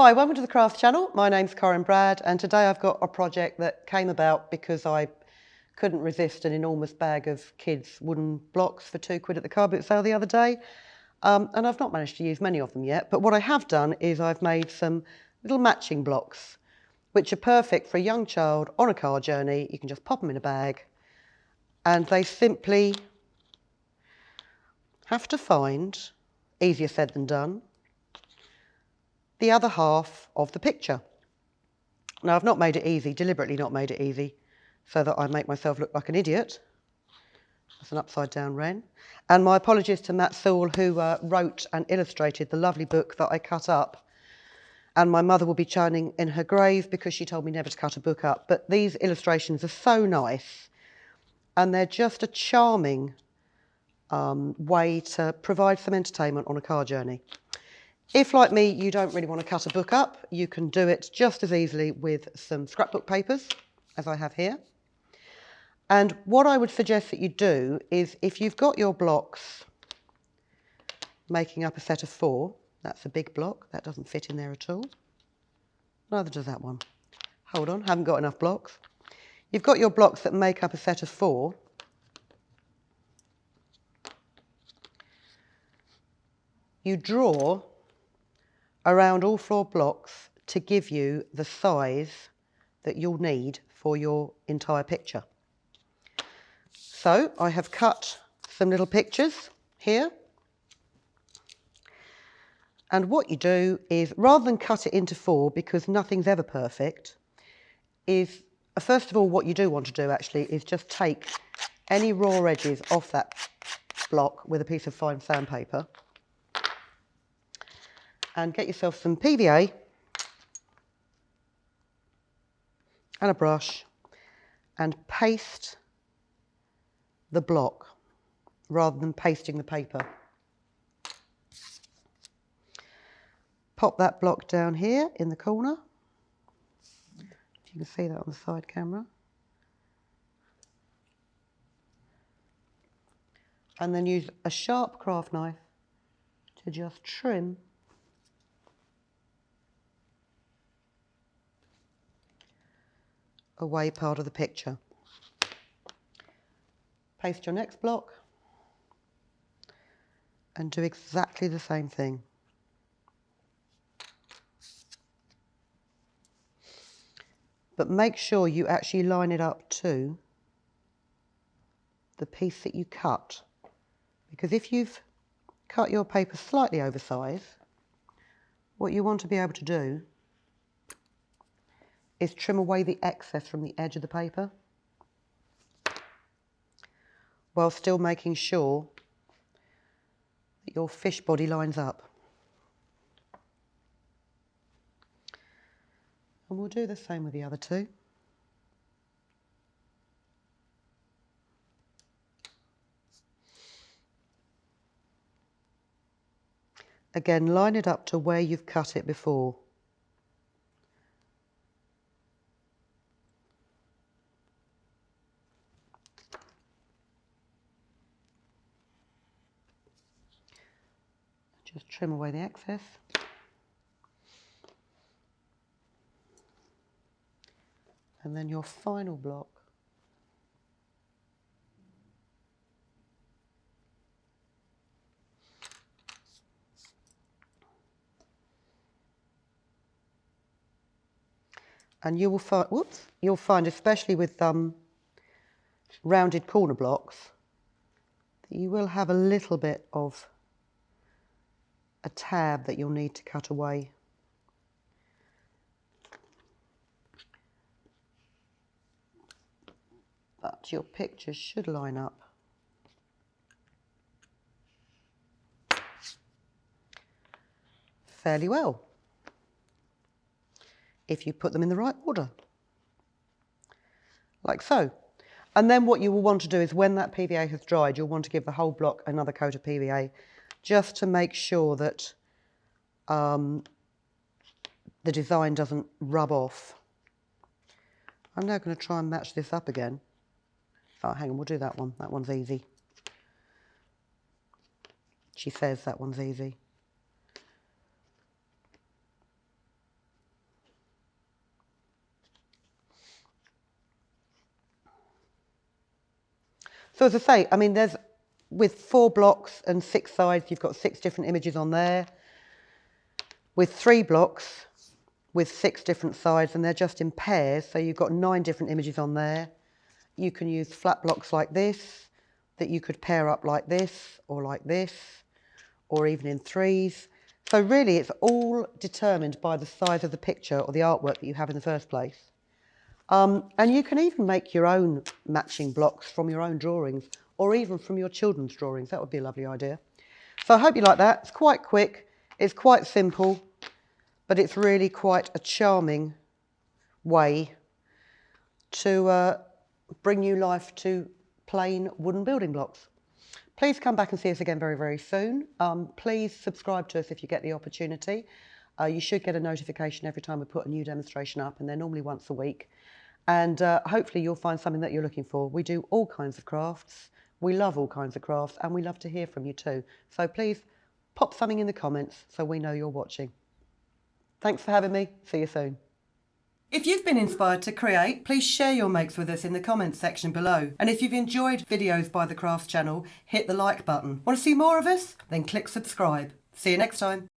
Hi, welcome to the Craft Channel. My name's Corinne Brad, and today I've got a project that came about because I couldn't resist an enormous bag of kids' wooden blocks for £2 at the car boot sale the other day. And I've not managed to use many of them yet, but what I have done is I've made some little matching blocks, which are perfect for a young child on a car journey. You can just pop them in a bag, and they simply have to find, easier said than done, the other half of the picture. Now, I've not made it easy, deliberately not made it easy, so that I make myself look like an idiot. That's an upside down wren. And my apologies to Matt Sewell, who wrote and illustrated the lovely book that I cut up. And my mother will be churning in her grave because she told me never to cut a book up. But these illustrations are so nice, and they're just a charming way to provide some entertainment on a car journey. If, like me, you don't really want to cut a book up, you can do it just as easily with some scrapbook papers, as I have here. And what I would suggest that you do is, if you've got your blocks making up a set of 4, that's a big block, that doesn't fit in there at all. Neither does that one. Hold on, haven't got enough blocks. You've got your blocks that make up a set of 4. You draw around all 4 blocks to give you the size that you'll need for your entire picture. So I have cut some little pictures here. And what you do is, rather than cut it into 4, because nothing's ever perfect, is, first of all, what you do want to do actually is just take any raw edges off that block with a piece of fine sandpaper and get yourself some PVA and a brush and paste the block rather than pasting the paper. Pop that block down here in the corner. You can see that on the side camera. And then use a sharp craft knife to just trim away part of the picture. Paste your next block and do exactly the same thing. But make sure you actually line it up to the piece that you cut. Because if you've cut your paper slightly oversized, what you want to be able to do is trim away the excess from the edge of the paper, while still making sure that your fish body lines up. And we'll do the same with the other 2. Again, line it up to where you've cut it before. Just trim away the excess. And then your final block and you will find, you'll find, especially with rounded corner blocks, that you will have a little bit of a tab that you'll need to cut away. But your pictures should line up fairly well if you put them in the right order, like so. And then what you will want to do is, when that PVA has dried, you'll want to give the whole block another coat of PVA, just to make sure that the design doesn't rub off. I'm now going to try and match this up again. Oh, hang on, we'll do that one. That one's easy. She says that one's easy. So as I say, I mean, there's, with 4 blocks and 6 sides, you've got 6 different images on there. With 3 blocks, with 6 different sides, and they're just in pairs, so you've got 9 different images on there. You can use flat blocks like this, that you could pair up like this, or even in 3s. So really, it's all determined by the size of the picture or the artwork that you have in the first place. And you can even make your own matching blocks from your own drawings, or even from your children's drawings. That would be a lovely idea. So I hope you like that. It's quite quick, it's quite simple, but it's really quite a charming way to bring new life to plain wooden building blocks. Please come back and see us again very, very soon. Please subscribe to us if you get the opportunity. You should get a notification every time we put a new demonstration up, and they're normally once a week. And hopefully you'll find something that you're looking for. We do all kinds of crafts. We love all kinds of crafts, and we love to hear from you too. So please pop something in the comments so we know you're watching. Thanks for having me. See you soon. If you've been inspired to create, please share your makes with us in the comments section below. And if you've enjoyed videos by the Crafts channel, hit the like button. Want to see more of us? Then click subscribe. See you next time.